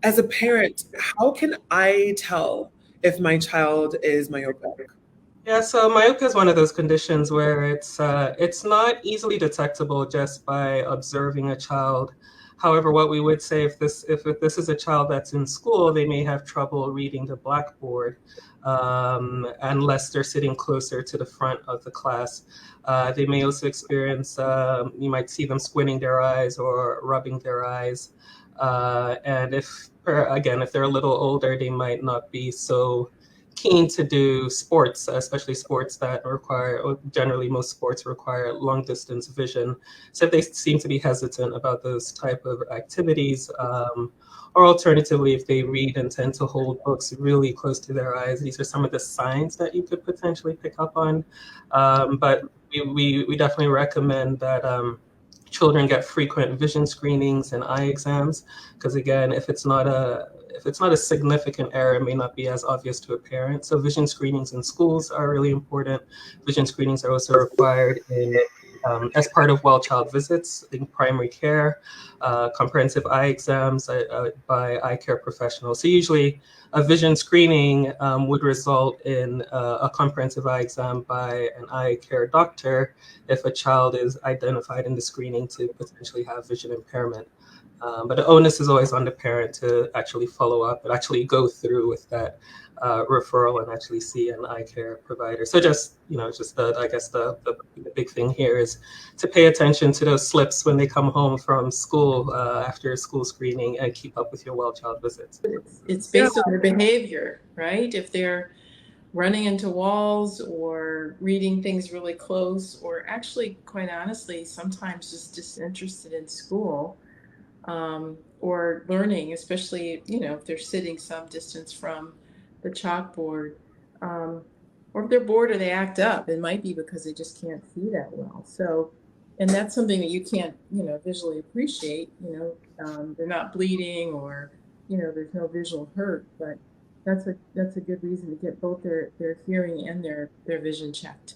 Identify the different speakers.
Speaker 1: as a parent, how can I tell if my child is myopic?
Speaker 2: Yeah, so myopia is one of those conditions where it's not easily detectable just by observing a child. However, what we would say if this is a child that's in school, they may have trouble reading the blackboard unless they're sitting closer to the front of the class. They may also experience you might see them squinting their eyes or rubbing their eyes. And again, if they're a little older, they might not be so keen to do sports, especially sports that require, or generally most sports require long distance vision. So if they seem to be hesitant about those type of activities, or alternatively, if they read and tend to hold books really close to their eyes, these are some of the signs that you could potentially pick up on. But we definitely recommend that children get frequent vision screenings and eye exams, because again, if it's not a significant error, it may not be as obvious to a parent. So vision screenings in schools are really important. Vision screenings are also required in as part of well child visits in primary care, comprehensive eye exams by eye care professionals. So usually a vision screening would result in a comprehensive eye exam by an eye care doctor if a child is identified in the screening to potentially have vision impairment. But the onus is always on the parent to actually follow up and actually go through with that referral and actually see an eye care provider. So I guess the big thing here is to pay attention to those slips when they come home from school after school screening and keep up with your well child visits.
Speaker 3: It's based on their behavior, right? If they're running into walls or reading things really close, or actually, quite honestly, sometimes just disinterested in school, or learning, especially, if they're sitting some distance from the chalkboard, or if they're bored or they act up, it might be because they just can't see that well. So, and that's something that you can't, visually appreciate. They're not bleeding, or there's no visual hurt, but that's a good reason to get both their hearing and their vision checked.